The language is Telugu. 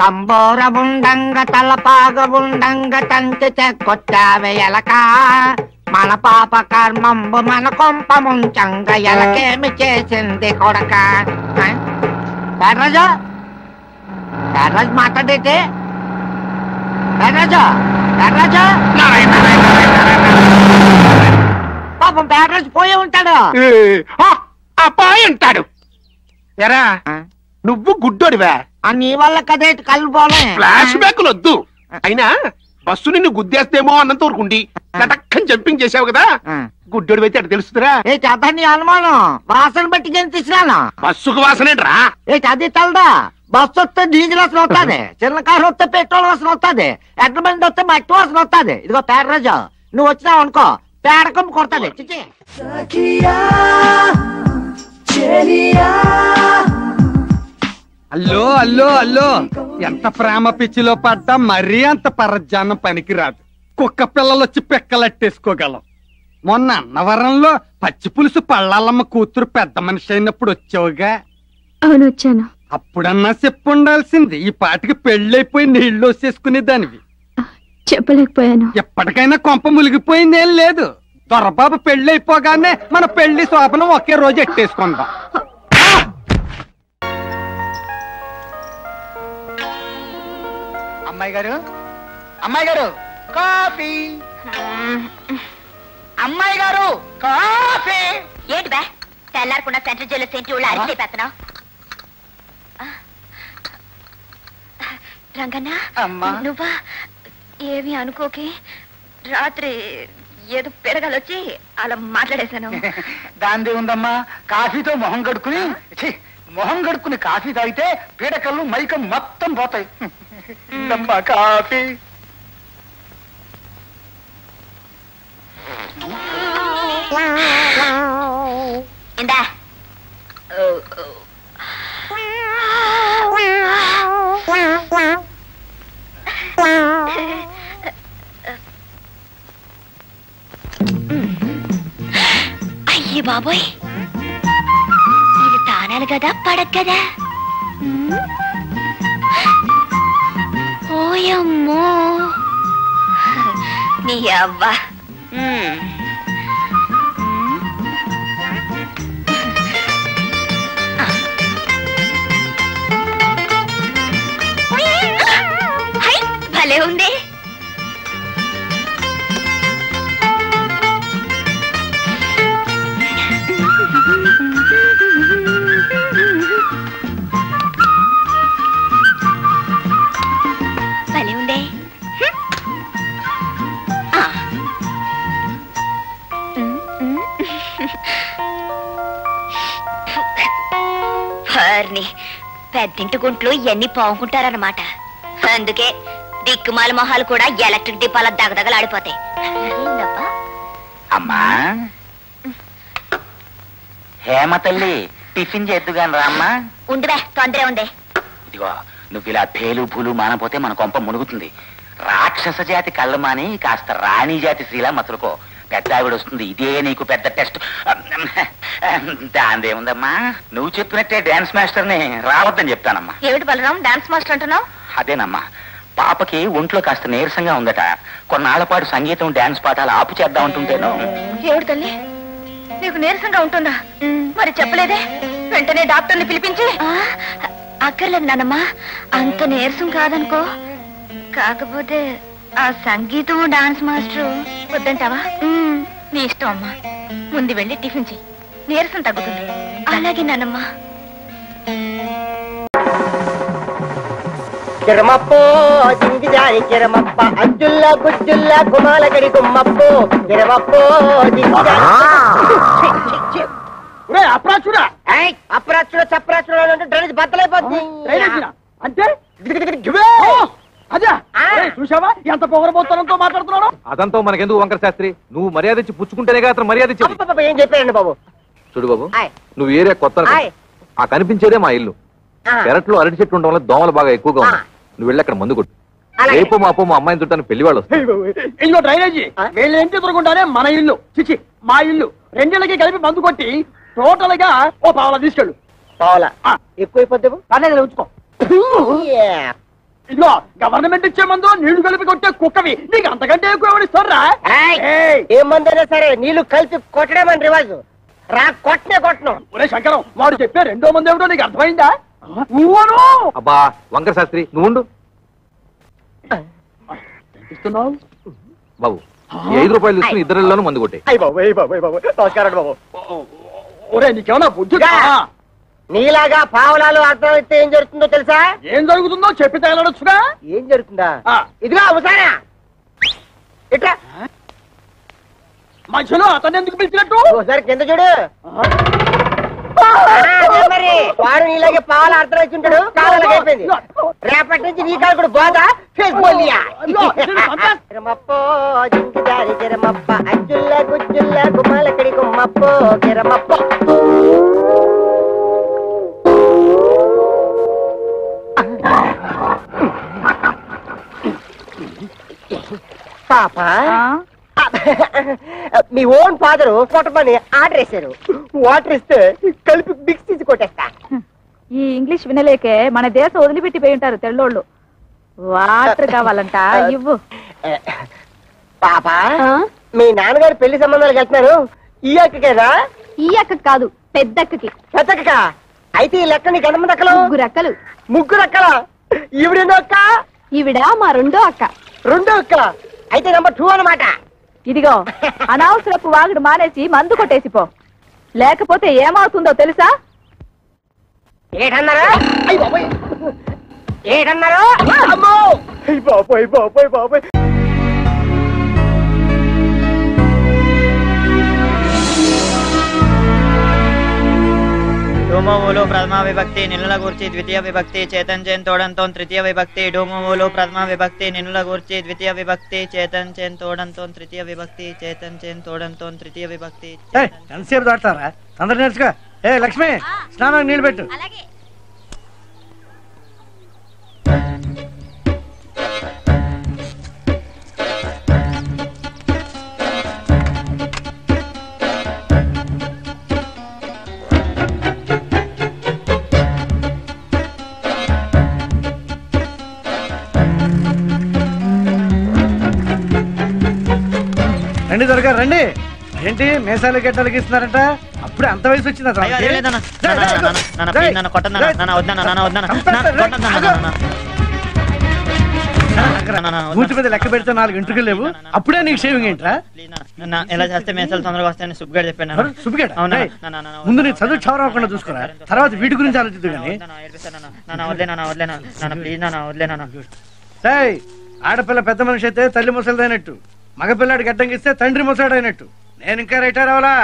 తంబోర ఉండంగ తలపాగ ఉండంగ తంతి కొట్టావే ఎలక మన పాప కర్మంబు మన కొంప ముంచంగ ఎలకేమి చేసింది కొడక. పేర్రాజు పేర్రాజు మాట్లాడేటి పేర్రాజు పేర్రాజు పాపం పేర్రాజు పోయి ఉంటాడు. అబ్బాయి ఉంటాడు. ఎరా నువ్వు గుడ్డోడివా? నీ వల్ల కదేటి కళ్ళు పోలే. ఫ్లాష్ బ్యాక్ వద్దు. అయినా బస్సు నిన్ను గుద్దేస్తేమో అన్నంత ఊరుకుండి కటక్కని జంపింగ్ చేసావు కదా, గుడ్డోడి అయితే అటు తెలుస్తుందిరా. ఏంటి అదా నీ అనుమానం? వాసన బట్టి గెంతిసినాను. బస్సుకు వాసనేట్రా? ఏంటి అది తెలదా? బస్సు వస్తే డీజిల్ వాసన వస్తుంది, చిన్న కారు వస్తే పెట్రోల్ వాసన వస్తుంది, ఎడ్ల బండి వస్తే మట్టి వాసన వస్తుంది. ఇదిగో పేర్రాజు నువ్వు వచ్చినావు అనుకో పేడకం కొడుతుంది. చిచి అల్లో అల్లో అల్లో ఎంత ప్రేమ పిచ్చిలో పడ్డా మరీ అంత పరజ్జానం పనికిరాదు. కుక్క పిల్లలు వచ్చి పెక్కలట్టేసుకోగలం. మొన్న అన్నవరంలో పచ్చి పులుసు పళ్ళాలమ్మ కూతురు పెద్ద మనిషి అయినప్పుడు వచ్చావుగా. అవును వచ్చాను. అప్పుడన్నా చెప్పుండాల్సింది. ఈ పాటికి పెళ్ళైపోయి నీళ్లు వచ్చేసుకునే దానివి. చెప్పలేకపోయాను. ఎప్పటికైనా కొంప ములిగిపోయిందేం లేదు. దొరబాబు పెళ్ళైపోగానే మన పెళ్లి శోభనం ఒకే రోజు ఎట్టేసుకుందాం. అమ్మాయి గారు, అమ్మాయి గారు కాఫీ. అమ్మాయి గారు కాఫీ. ఏంటి బా తెల్లారకుండా సెంట్రల్ జైల్లో సెంట్రీ వాళ్ళు అరెస్ట్ అయిపోతున్నావు? రంగన్నా నువ్వా? ఏమి అనుకోకి, రాత్రి ఏదో పెరగాలొచ్చి అలా మాట్లాడేశాను. దాందే ఉందమ్మా, కాఫీతో మొహం కడుక్కుని కాఫీ తాగితే పీడకల్లు మైకం మొత్తం పోతాయి. కాఫీ ఇందా అయ్యి బాబోయ్, ఇది తానాలి కదా పడక కదా. ఓయమ్మో నీ అవ్వ. భలే ఉంది. భలే ఉందే. పెద్దింటి గుంట్లు ఇవన్నీ పావుకుంటారన్నమాట. అందుకే దిక్కుమాల మొహాలు కూడా ఎలక్ట్రిక్ దీపాల దగదగలాడిపోతాయి. అమ్మా హేమ తల్లి, టిఫిన్ చేద్దుగాని రామ్మా. ఉందివే, తొందరే ఉంది. ఇదిగో నువ్వు ఇలా పేలు పూలు మానపోతే మన కొంప మునుగుతుంది. రాక్షస జాతి కళ్ళ మాని కాస్త రాణి జాతి శ్రీలా మతులుకో. పెద్ద ఆవిడ వస్తుంది, ఇదే నీకు పెద్ద టెస్ట్. దాందేముందమ్మా, నువ్వు చెప్పినట్టే డాన్స్ మాస్టర్ని రావద్దని చెప్తానమ్మా. ఏమిటి బలరాం డాన్స్ మాస్టర్ అంటున్నావు? అదేనమ్మా, పాపకి ఒంట్లో కాస్త నీరసంగా ఉందట. కొన్నాళ్ల పాటు సంగీతం డాన్స్ పాఠాలు ఆపు చేద్దాం అంటుంటేను. ఏమిటి తల్లి, నీకు నీరసంగా ఉంటుందా? మరి చెప్పలేదే, వెంటనే డాక్టర్ని పిలిపించి. అక్కర్లేదు నానమ్మా, అంత నీరసం కాదనుకో. కాకపోతే ఆ సంగీతం డాన్స్ మాస్టరు వద్దంటావా? నీ ఇష్టం అమ్మా, ముందు వెళ్ళి టిఫిన్ చెయ్యి, నీరసం తగ్గుతుంది. అలాగే నానమ్మా. కిరమప్పో జింగిజారి కిరమప్ప అజ్జుల్లా గుజ్జుల్లా గుమాలగడి గుమ్మప్పో కిరమప్పో జింగిజారి. అప్రాచుడా అప్రాచుడు చప్రాచుడు అంటే డ్రైనేజ్ బద్దలైపోతుంది. అంటే అదే చూసావా ఎంత పొగరబోత్తనంతో మాట్లాడుతున్నాడు. అదంతా మనకెందుకు వంకర శాస్త్రి, నువ్వు మర్యాద ఇచ్చి పుచ్చుకుంటేనే అతను మర్యాద ఇచ్చి. ఏం చెప్పారండి బాబు? చూడు బాబు, నువ్వు ఏరియా కొత్త, ఆ కనిపించేదే మా ఇల్లు. పెరట్లో అరటి చెట్టు ఉండడం వల్ల దోమలు బాగా ఎక్కువగా ఉన్నాయి. నువ్వు వెళ్ళి అక్కడ మందు కొట్టు. రేపు మాపో మా అమ్మాయిని చుట్టాను పెళ్లి వాళ్ళు వస్తారు. ఇదిగో డ్రైనేజీ, వీళ్ళ ఇంటి ఎదురుకుంటానే మన ఇల్లు, చిచి మా ఇల్లు. రెండేళ్ళకి కలిపి మందు కొట్టి టోటల్ గా ఓ పావలా తీసుకెళ్ళు. పావలా ఎక్కువైపోద్దేమో, పర్లేదు ఉంచుకో. ఇదిగో గవర్నమెంట్ ఇచ్చే మందు నీళ్లు కలిపి కొట్టే కుక్కవి నీకు అంతకంటే ఎక్కువ ఎవరిస్తారా? ఏ మందైనా సరే నీళ్లు కలిపి కొట్టడం అని రివాజు. రా కొట్టనే కొట్టను. ఒరే శంకరం, వాడు చెప్పే రెండో మంది ఏమిటో నీకు అర్థమైందా? అబ్బా వంకర శాస్త్రి నువ్వు ఉండు. బాబు ఈ 5 రూపాయలు తీసుకుని ఇద్దరిలోనూ మందు కొట్టే. ఒరే నీకేమన్నా బుద్ధి? నీలాగా పావలాలు అర్థమైతే ఏం జరుగుతుందో తెలుసా? ఏం జరుగుతుందో చెప్పి తగలడొచ్చుగా. ఏం జరుగుతుందా? ఇదిగా అవసానా ఇట్లా మధ్యలో అతను ఎందుకు పిలిచినట్టు? ఒకసారి కింద చూడు. మరి వాడు నీలాగే పావాల అర్థం వచ్చి ఉంటాడు. కాలాలకు అయిపోయింది. రేపటి నుంచి నీ కాలు కూడా బాగా కిరమప్పో జింకిదారి కిరమప్ప అజ్జుల్ల గుజ్జుల్ల గుమ్మలకడి గుమ్మప్పో కిరమప్పో. పాప మీ ఓన్ ఫాదరు కొట్టమని ఆర్డర్ వేశారు. వాటర్ ఇస్తే కలిపి మిక్స్ తీసి కొట్టేస్తా. ఈ ఇంగ్లీష్ వినలేకే మన దేశం వదిలిపెట్టి పోయి ఉంటారు తెల్లోళ్ళు. వాటర్ కావాలంట ఇవ్వు. పాప మీ నాన్నగారు పెళ్లి సంబంధాలకు వెళ్తున్నారు. ఈ అక్కకేనా? ఈ అక్క కాదు, పెద్దక్కకి. పెద్దక్క అయితే ఈ లెక్క నీకు ఎంతమంది అక్కలు? 3 అక్కలు. 3 అక్కల? ఈవిడెన్నో అక్క? ఈవిడ మా రెండో అక్క. రెండో అక్కల అయితే నెంబర్ 2 అన్నమాట. ఇదిగో అనవసరపు వాగుడు మానేసి మందు కొట్టేసిపో, లేకపోతే ఏమవుతుందో తెలుసా? ఏటన్నారా? ఏటన్నారా? అమ్మో బాబోయ్ బాబోయ్ బాబోయ్. డూమోమూలు ప్రథమా విభక్తి నిన్నుల గూర్చి ద్వితీయ విభక్తి చేతన్ చేన్ తోడంతో తృతీయ విభక్తి. డూమోమూలు ప్రథమా విభక్తి నిన్నుల గూర్చి ద్వితీయ విభక్తి చేతన్ చేన్ తోడంతో తృతీయ విభక్తి. చేతన్ చేన్ తోడంతో తృతీయ విభక్తి. ఎంతసేపు దాటారా? తొందర నేర్చుకో. ఏ లక్ష్మి, స్నానానికి నీళ్ళు పెట్టు. రండి దొరగారు రండి. ఏంటి మేసాలు గెట్టాలకి ఇస్తున్నారంట? అప్పుడే అంత వయసు వచ్చిందా? కూర్చు మీద లెక్క పెడితే 4 ఇంటికి లేవు. అప్పుడే నీకు షేవింగ్ ఏంట్రా? ఎలా చేస్తే మేసాలు తొందరగా వస్తాయని సుబ్బుగాడు చెప్పాను. సుబ్బుగాడు ముందు నీ చదువు చవర అవ్వకుండా చూసుకోరా, తర్వాత వీటి గురించి ఆలోచిద్దు కానీ. ఆడపిల్ల పెద్ద మనిషి అయితే తల్లి ముసలిదైనట్టు, మగపిల్లాడి గడ్డంగిస్తే తండ్రి ముసలాడైనట్టు. నేను ఇంకా రిటైర్ అవ్వాలా?